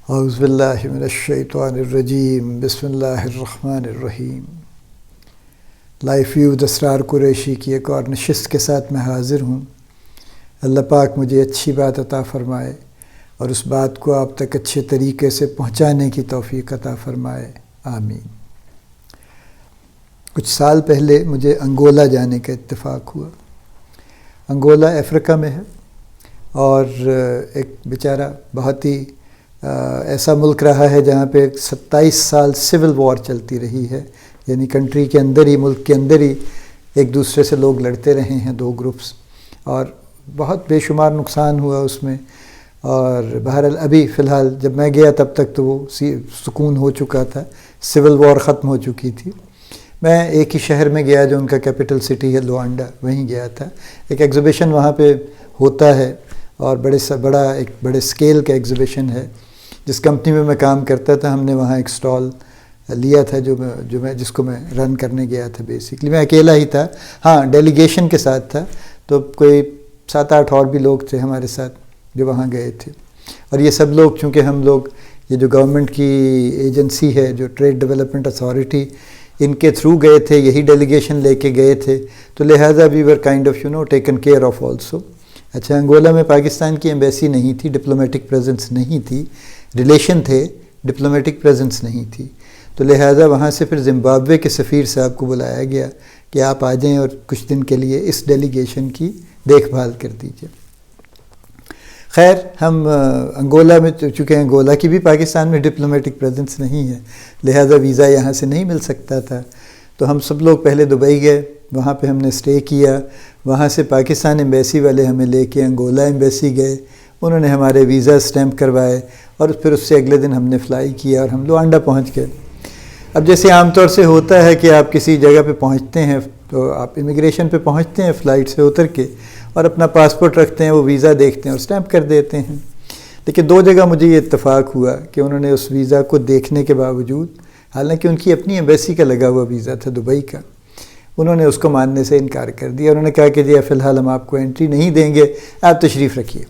اعوذ باللہ من الشیطان الرجیم بسم اللہ الرحمن الرحیم۔ لائف ویو اسرار قریشی کی ایک اور نشست کے ساتھ میں حاضر ہوں۔ اللہ پاک مجھے اچھی بات عطا فرمائے اور اس بات کو آپ تک اچھے طریقے سے پہنچانے کی توفیق عطا فرمائے، آمین۔ کچھ سال پہلے مجھے انگولا جانے کا اتفاق ہوا۔ انگولا افریقہ میں ہے اور ایک بیچارہ بہت ہی ایسا ملک رہا ہے جہاں پہ 27 سال سول وار چلتی رہی ہے، یعنی کنٹری کے اندر ہی، ملک کے اندر ہی ایک دوسرے سے لوگ لڑتے رہے ہیں، دو گروپس، اور بہت بے شمار نقصان ہوا اس میں۔ اور بہرحال ابھی فی الحال جب میں گیا تب تک تو وہ سکون ہو چکا تھا، سول وار ختم ہو چکی تھی۔ میں ایک ہی شہر میں گیا جو ان کا کیپٹل سٹی ہے، لوانڈا، وہیں گیا تھا۔ ایک ایگزیبیشن وہاں پہ ہوتا ہے اور بڑے اسکیل کا ایگزیبیشن ہے۔ جس کمپنی میں کام کرتا تھا ہم نے وہاں ایک سٹال لیا تھا جس کو میں رن کرنے گیا تھا۔ بیسکلی میں اکیلا ہی تھا، ہاں ڈیلیگیشن کے ساتھ تھا، تو کوئی 7-8 اور بھی لوگ تھے ہمارے ساتھ جو وہاں گئے تھے۔ اور یہ سب لوگ چونکہ ہم لوگ یہ جو گورنمنٹ کی ایجنسی ہے جو ٹریڈ ڈیولپمنٹ اتھارٹی، ان کے تھرو گئے تھے، یہی ڈیلیگیشن لے کے گئے تھے، تو لہٰذا we were kind of taken care of also. اچھا، انگولا میں پاکستان کی ایمبیسی نہیں تھی، ڈپلومیٹک پریزنس نہیں تھی، ریلیشن تھے، ڈپلومیٹک پریزنس نہیں تھی، تو لہٰذا وہاں سے پھر زمبابوے کے سفیر صاحب کو بلایا گیا کہ آپ آ جائیں اور کچھ دن کے لیے اس ڈیلیگیشن کی دیکھ بھال کر دیجیے۔ خیر، ہم انگولا میں، چونکہ انگولا کی بھی پاکستان میں ڈپلومیٹک پریزنس نہیں ہے، لہٰذا ویزا یہاں سے نہیں مل سکتا تھا، تو ہم سب لوگ پہلے دبئی گئے، وہاں پہ ہم نے اسٹے کیا۔ وہاں سے پاکستان ایمبیسی والے ہمیں لے کے انگولا ایمبیسی گئے، انہوں نے ہمارے ویزا اسٹیمپ کروائے اور پھر اس سے اگلے دن ہم نے فلائی کیا اور ہم لوانڈا پہنچ گئے۔ اب جیسے عام طور سے ہوتا ہے کہ آپ کسی جگہ پہ پہنچتے ہیں تو آپ امیگریشن پہ پہنچتے ہیں فلائٹ سے اتر کے اور اپنا پاسپورٹ رکھتے ہیں، وہ ویزا دیکھتے ہیں اور اسٹیمپ کر دیتے ہیں۔ لیکن 2 جگہ مجھے یہ اتفاق ہوا کہ انہوں نے اس ویزا کو دیکھنے کے باوجود، حالانکہ ان کی اپنی ایمبیسی کا لگا ہوا ویزا تھا دبئی کا، انہوں نے اس کو ماننے سے انکار کر دیا۔ انہوں نے کہا کہ جی فی الحال ہم آپ کو انٹری نہیں دیں گے، آپ تشریف رکھیے۔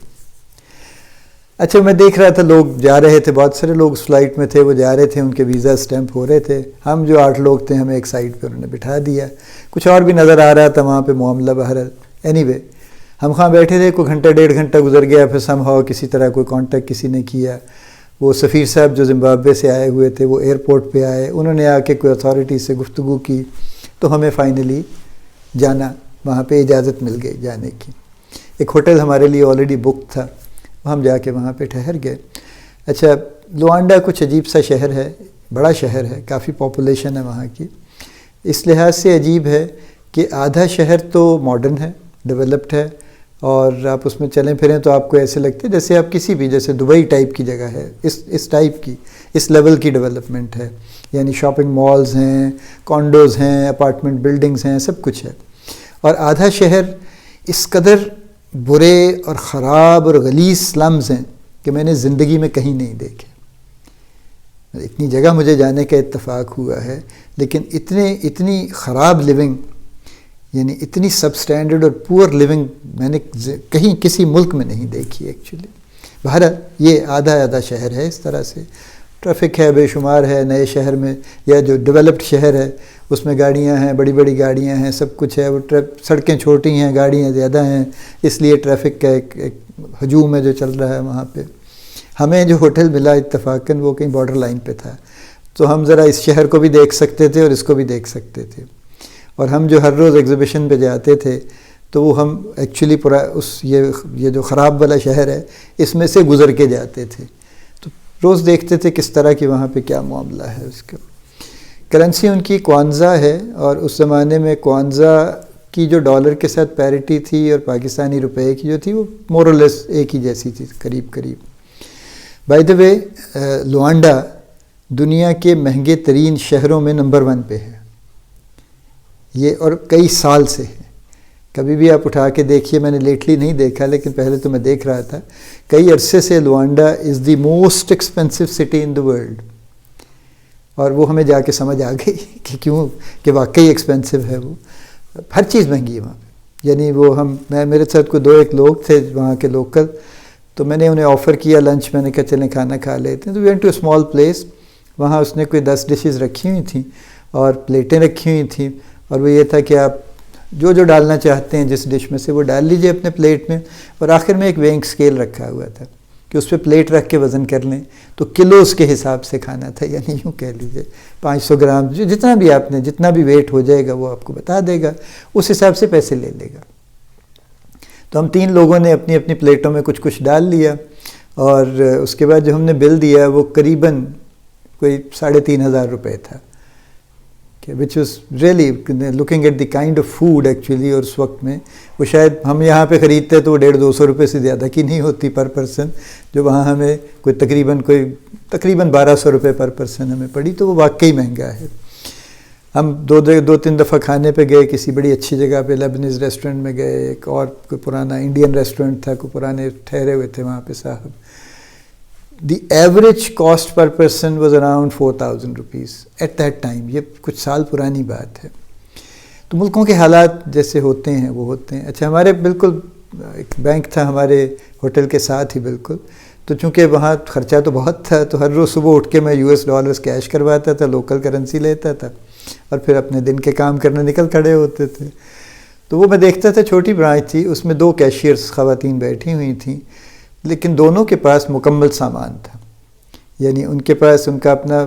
اچھا، میں دیکھ رہا تھا لوگ جا رہے تھے، بہت سارے لوگ اس فلائٹ میں تھے، وہ جا رہے تھے، ان کے ویزا اسٹیمپ ہو رہے تھے۔ ہم جو 8 لوگ تھے ہمیں ایک سائڈ پہ انہوں نے بٹھا دیا، کچھ اور بھی نظر آ رہا تھا وہاں پہ معاملہ بہرحال۔ اینی وے، ہم وہاں بیٹھے تھے، کوئی گھنٹہ 1.5 گھنٹہ گزر گیا، پھر سم ہاؤ کسی طرح کوئی کانٹیکٹ کسی نے کیا۔ وہ سفیر صاحب جو زمبابوے سے آئے ہوئے تھے وہ ایئرپورٹ پہ آئے، انہوں نے آ کے کوئی اتھارٹی سے گفتگو کی، تو ہمیں فائنلی جانا، وہاں پہ اجازت مل گئی جانے کی۔ ایک ہوٹل ہمارے لیے آلریڈی بک تھا، ہم جا کے وہاں پہ ٹھہر گئے۔ اچھا، لوانڈا کچھ عجیب سا شہر ہے، بڑا شہر ہے، کافی پاپولیشن ہے وہاں کی۔ اس لحاظ سے عجیب ہے کہ آدھا شہر تو ماڈرن ہے، ڈیولپڈ ہے، اور آپ اس میں چلیں پھریں تو آپ کو ایسے لگتے ہیں جیسے آپ کسی بھی، جیسے دبئی ٹائپ کی جگہ ہے، اس ٹائپ کی، اس لیول کی ڈیولپمنٹ ہے، یعنی شاپنگ مالز ہیں، کانڈوز ہیں، اپارٹمنٹ بلڈنگز ہیں، سب کچھ ہے۔ اور آدھا شہر اس قدر برے اور خراب اور غلیظ سلمز ہیں کہ میں نے زندگی میں کہیں نہیں دیکھے۔ اتنی جگہ مجھے جانے کا اتفاق ہوا ہے، لیکن اتنی خراب لیونگ، یعنی اتنی سب سٹینڈرڈ اور پور لیونگ میں نے کہیں کسی ملک میں نہیں دیکھی ایکچولی۔ بہرحال یہ آدھا شہر ہے اس طرح سے، ٹریفک ہے، بے شمار ہے نئے شہر میں، یا جو ڈیولپڈ شہر ہے اس میں گاڑیاں ہیں، بڑی بڑی گاڑیاں ہیں، سب کچھ ہے۔ وہ سڑکیں چھوٹی ہیں، گاڑیاں زیادہ ہیں، اس لیے ٹریفک کا ایک ہجوم ہے جو چل رہا ہے وہاں پہ۔ ہمیں جو ہوٹل ملا اتفاقاً وہ کہیں بارڈر لائن پہ تھا، تو ہم ذرا اس شہر کو بھی دیکھ سکتے تھے اور اس کو بھی دیکھ سکتے تھے۔ اور ہم جو ہر روز ایگزیبیشن پہ جاتے تھے تو وہ ہم ایکچولی پورا یہ جو خراب والا شہر ہے اس میں سے گزر کے جاتے تھے، تو روز دیکھتے تھے کس طرح کی وہاں پہ کیا معاملہ ہے اس کا۔ کرنسی ان کی کوانزا ہے، اور اس زمانے میں کوانزا کی جو ڈالر کے ساتھ پیرٹی تھی اور پاکستانی روپے کی جو تھی وہ مور اور لیس ایک ہی جیسی تھی، قریب قریب۔ بائی دا وے، لوانڈا دنیا کے مہنگے ترین شہروں میں نمبر 1 پہ ہے یہ، اور کئی سال سے ہے۔ کبھی بھی آپ اٹھا کے دیکھیے، میں نے لیٹلی نہیں دیکھا لیکن پہلے تو میں دیکھ رہا تھا، کئی عرصے سے Luanda is the most expensive city in the world, اور وہ ہمیں جا کے سمجھ آ گئی کہ کیوں، کہ واقعی ایکسپینسو ہے، وہ ہر چیز مہنگی ہے وہاں پہ۔ یعنی وہ میرے ساتھ کوئی 2-1 لوگ تھے وہاں کے لوکل، تو میں نے انہیں آفر کیا لنچ، میں نے کہا چلیں کھانا کھا لیتے ہیں. تو we went to a small place. وہاں اس نے کوئی 10 ڈشز رکھی ہوئی تھیں اور پلیٹیں رکھی ہوئی تھیں، اور وہ یہ تھا کہ آپ جو جو ڈالنا چاہتے ہیں جس ڈش میں سے وہ ڈال لیجئے اپنے پلیٹ میں. اور آخر میں ایک ویئنگ اسکیل رکھا ہوا تھا کہ اس پہ پلیٹ رکھ کے وزن کر لیں. تو کلوز کے حساب سے کھانا تھا، یعنی یوں کہہ لیجیے 500 گرام، جتنا بھی آپ نے جتنا بھی ویٹ ہو جائے گا وہ آپ کو بتا دے گا، اس حساب سے پیسے لے لے گا. تو ہم 3 لوگوں نے اپنی اپنی پلیٹوں میں کچھ کچھ ڈال لیا، اور اس کے بعد جو ہم نے بل دیا وہ قریباً کوئی 3,500 روپے تھا، کہ which was really looking at the kind of food actually. اور اس وقت میں وہ شاید ہم یہاں پہ خریدتے تو وہ 150-200 روپے سے زیادہ کی نہیں ہوتی پر پرسن، جو وہاں ہمیں تقریباً 1,200 روپے پر پرسن ہمیں پڑی. تو وہ واقعی مہنگا ہے. ہم 2-3 دفعہ کھانے پہ گئے کسی بڑی اچھی جگہ پہ، لیبنیز ریسٹورنٹ میں گئے، ایک اور کوئی پرانا انڈین ریسٹورنٹ تھا، کوئی پرانے ٹھہرے ہوئے تھے وہاں پہ صاحب. The average cost per person was around 4,000 rupees at that time. یہ کچھ سال پرانی بات ہے. تو ملکوں کے حالات جیسے ہوتے ہیں وہ ہوتے ہیں. اچھا، ہمارے بالکل ایک بینک تھا ہمارے ہوٹل کے ساتھ ہی بالکل. تو چونکہ وہاں خرچہ تو بہت تھا، تو ہر روز صبح اٹھ کے میں US ڈالرز کیش کرواتا تھا، لوکل کرنسی لیتا تھا، اور پھر اپنے دن کے کام کرنے نکل کھڑے ہوتے تھے. تو وہ میں دیکھتا تھا، چھوٹی برانچ تھی، اس میں 2 کیشیئرز خواتین بیٹھی ہوئی تھیں، لیکن دونوں کے پاس مکمل سامان تھا. یعنی ان کے پاس ان کا اپنا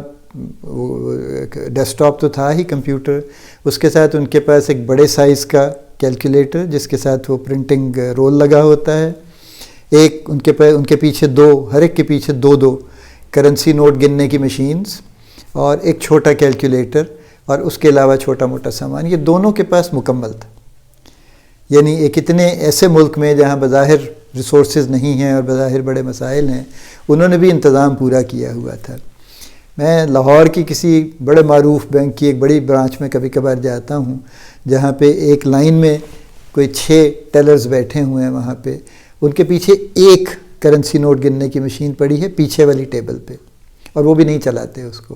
ڈیسک ٹاپ تو تھا ہی کمپیوٹر، اس کے ساتھ ان کے پاس ایک بڑے سائز کا کیلکولیٹر جس کے ساتھ وہ پرنٹنگ رول لگا ہوتا ہے. ایک ان کے پیچھے 2، ہر ایک کے پیچھے 2 کرنسی نوٹ گننے کی مشینز، اور ایک چھوٹا کیلکولیٹر، اور اس کے علاوہ چھوٹا موٹا سامان. یہ دونوں کے پاس مکمل تھا. یعنی ایک اتنے ایسے ملک میں جہاں بظاہر ریسورسز نہیں ہیں اور بظاہر بڑے مسائل ہیں، انہوں نے بھی انتظام پورا کیا ہوا تھا. میں لاہور کی کسی بڑے معروف بینک کی ایک بڑی برانچ میں کبھی کبھار جاتا ہوں، جہاں پہ ایک لائن میں کوئی 6 ٹیلرز بیٹھے ہوئے ہیں. وہاں پہ ان کے پیچھے ایک کرنسی نوٹ گننے کی مشین پڑی ہے پیچھے والی ٹیبل پہ، اور وہ بھی نہیں چلاتے اس کو.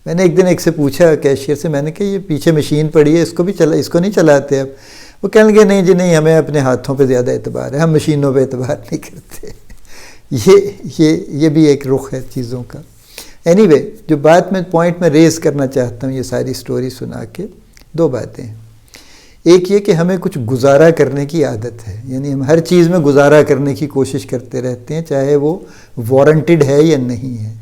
میں نے ایک دن ایک سے پوچھا کیشیئر سے، میں نے کہا یہ پیچھے مشین پڑی ہے، اس کو نہیں چلاتے اب؟ وہ کہنے لگے نہیں جی نہیں، ہمیں اپنے ہاتھوں پہ زیادہ اعتبار ہے، ہم مشینوں پہ اعتبار نہیں کرتے. یہ بھی ایک رخ ہے چیزوں کا. اینی وے، جو بات میں پوائنٹ میں ریز کرنا چاہتا ہوں یہ ساری سٹوری سنا کے، 2 باتیں ہیں. ایک یہ کہ ہمیں کچھ گزارا کرنے کی عادت ہے، یعنی ہم ہر چیز میں گزارا کرنے کی کوشش کرتے رہتے ہیں، چاہے وہ وارنٹڈ ہے یا نہیں ہے.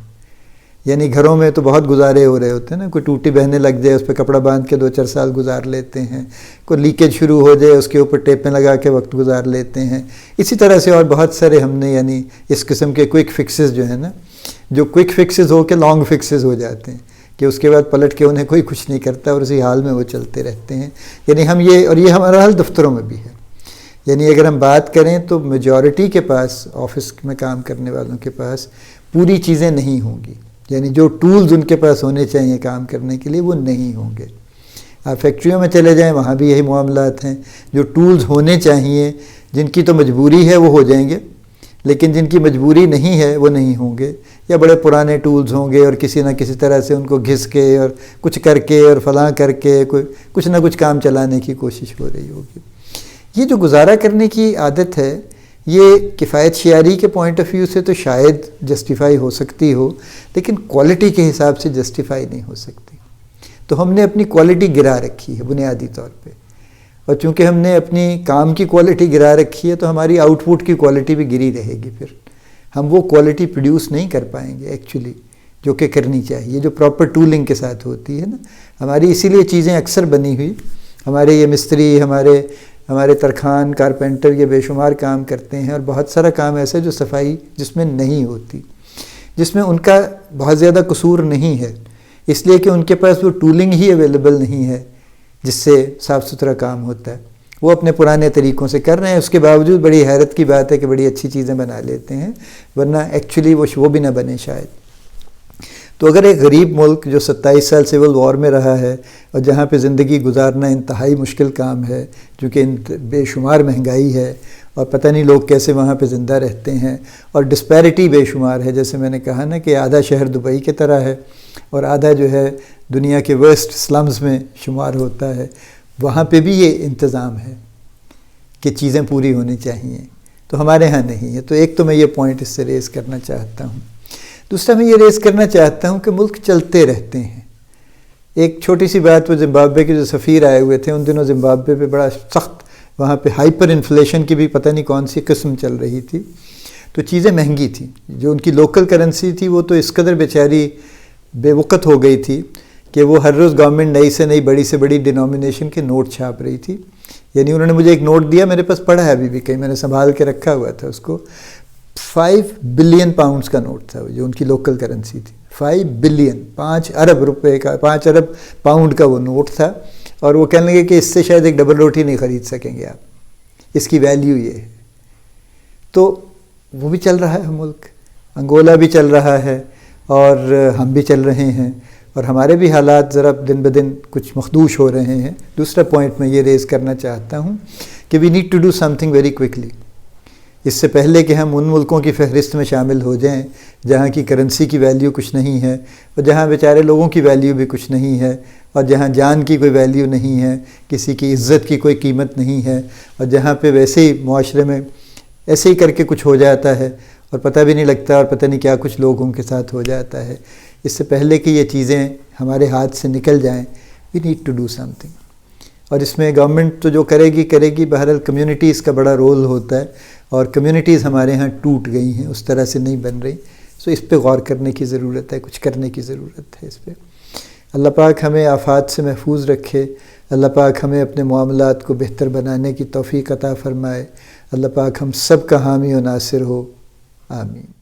یعنی گھروں میں تو بہت گزارے ہو رہے ہوتے ہیں نا، کوئی ٹوٹی بہنے لگ جائے اس پہ کپڑا باندھ کے 2-4 سال گزار لیتے ہیں، کوئی لیکیج شروع ہو جائے اس کے اوپر ٹیپیں لگا کے وقت گزار لیتے ہیں. اسی طرح سے اور بہت سارے ہم نے یعنی اس قسم کے کوئک فکسز جو ہیں نا، جو کوئک فکسز ہو کے لانگ فکسز ہو جاتے ہیں، کہ اس کے بعد پلٹ کے انہیں کوئی کچھ نہیں کرتا اور اسی حال میں وہ چلتے رہتے ہیں. یعنی ہم یہ ہمارا حال دفتروں میں بھی ہے. یعنی اگر ہم بات کریں تو میجورٹی کے پاس، آفس میں کام کرنے والوں کے پاس پوری چیزیں نہیں ہوں گی. یعنی جو ٹولز ان کے پاس ہونے چاہیے کام کرنے کے لیے وہ نہیں ہوں گے. آپ فیکٹریوں میں چلے جائیں، وہاں بھی یہی معاملات ہیں. جو ٹولز ہونے چاہیے، جن کی تو مجبوری ہے وہ ہو جائیں گے، لیکن جن کی مجبوری نہیں ہے وہ نہیں ہوں گے، یا بڑے پرانے ٹولز ہوں گے اور کسی نہ کسی طرح سے ان کو گھس کے اور کچھ کر کے اور فلاں کر کے کچھ نہ کچھ کام چلانے کی کوشش ہو رہی ہوگی. یہ جو گزارا کرنے کی عادت ہے، یہ کفایت شعاری کے پوائنٹ آف ویو سے تو شاید جسٹیفائی ہو سکتی ہو، لیکن کوالٹی کے حساب سے جسٹیفائی نہیں ہو سکتی. تو ہم نے اپنی کوالٹی گرا رکھی ہے بنیادی طور پہ، اور چونکہ ہم نے اپنی کام کی کوالٹی گرا رکھی ہے تو ہماری آؤٹ پٹ کی کوالٹی بھی گری رہے گی. پھر ہم وہ کوالٹی پروڈیوس نہیں کر پائیں گے ایکچولی، جو کہ کرنی چاہیے، جو پراپر ٹولنگ کے ساتھ ہوتی ہے نا. ہماری اسی لیے چیزیں اکثر بنی ہوئی، ہمارے یہ مستری، ہمارے ترخان، کارپینٹر، یہ بے شمار کام کرتے ہیں، اور بہت سارا کام ایسا جو صفائی جس میں نہیں ہوتی، جس میں ان کا بہت زیادہ قصور نہیں ہے، اس لیے کہ ان کے پاس وہ ٹولنگ ہی اویلیبل نہیں ہے جس سے صاف ستھرا کام ہوتا ہے. وہ اپنے پرانے طریقوں سے کر رہے ہیں، اس کے باوجود بڑی حیرت کی بات ہے کہ بڑی اچھی چیزیں بنا لیتے ہیں، ورنہ ایکچولی وہ بھی نہ بنے شاید. تو اگر ایک غریب ملک جو 27 سال سول وار میں رہا ہے اور جہاں پہ زندگی گزارنا انتہائی مشکل کام ہے، چونکہ بے شمار مہنگائی ہے اور پتہ نہیں لوگ کیسے وہاں پہ زندہ رہتے ہیں، اور ڈسپیرٹی بے شمار ہے، جیسے میں نے کہا نا کہ آدھا شہر دبئی کی طرح ہے اور آدھا جو ہے دنیا کے ورسٹ سلمز میں شمار ہوتا ہے. وہاں پہ بھی یہ انتظام ہے کہ چیزیں پوری ہونی چاہیے. تو ہمارے ہاں نہیں ہے. تو ایک تو میں یہ پوائنٹ اس سے ریز کرنا چاہتا ہوں. دوسرا میں یہ ریز کرنا چاہتا ہوں کہ ملک چلتے رہتے ہیں. ایک چھوٹی سی بات، وہ زمبابوے کے جو سفیر آئے ہوئے تھے ان دنوں زمبابوے پہ بڑا سخت وہاں پہ ہائپر انفلیشن کی بھی پتہ نہیں کون سی قسم چل رہی تھی، تو چیزیں مہنگی تھیں. جو ان کی لوکل کرنسی تھی وہ تو اس قدر بیچاری بے وقت ہو گئی تھی کہ وہ ہر روز گورنمنٹ نئی سے نئی بڑی سے بڑی ڈینومینیشن کے نوٹ چھاپ رہی تھی. یعنی انہوں نے مجھے ایک نوٹ دیا، میرے پاس پڑا ہے ابھی بھی کہیں، میں نے سنبھال کے رکھا ہوا تھا اس کو. 5 بلین پاؤنڈز کا نوٹ تھا جو ان کی لوکل کرنسی تھی. 5 بلین، 5 ارب روپے کا، 5 ارب پاؤنڈ کا وہ نوٹ تھا. اور وہ کہنے لگے کہ اس سے شاید ایک ڈبل روٹی نہیں خرید سکیں گے آپ، اس کی ویلیو یہ ہے. تو وہ بھی چل رہا ہے ملک، انگولا بھی چل رہا ہے اور ہم بھی چل رہے ہیں، اور ہمارے بھی حالات ذرا دن بدن کچھ مخدوش ہو رہے ہیں. دوسرا پوائنٹ میں یہ ریز کرنا چاہتا ہوں کہ we need to do something very quickly. اس سے پہلے کہ ہم ان ملکوں کی فہرست میں شامل ہو جائیں جہاں کی کرنسی کی ویلیو کچھ نہیں ہے، اور جہاں بیچارے لوگوں کی ویلیو بھی کچھ نہیں ہے، اور جہاں جان کی کوئی ویلیو نہیں ہے، کسی کی عزت کی کوئی قیمت نہیں ہے، اور جہاں پہ ویسے ہی معاشرے میں ایسے ہی کر کے کچھ ہو جاتا ہے اور پتہ بھی نہیں لگتا، اور پتہ نہیں کیا کچھ لوگوں کے ساتھ ہو جاتا ہے. اس سے پہلے کہ یہ چیزیں ہمارے ہاتھ سے نکل جائیں، we need to do something. اور اس میں گورنمنٹ تو جو کرے گی، بہرحال کمیونٹیز کا بڑا رول ہوتا ہے، اور کمیونٹیز ہمارے ہاں ٹوٹ گئی ہیں، اس طرح سے نہیں بن رہی. سو اس پہ غور کرنے کی ضرورت ہے، کچھ کرنے کی ضرورت ہے اس پہ. اللہ پاک ہمیں آفات سے محفوظ رکھے. اللہ پاک ہمیں اپنے معاملات کو بہتر بنانے کی توفیق عطا فرمائے. اللہ پاک ہم سب کا حامی و ناصر ہو. آمین.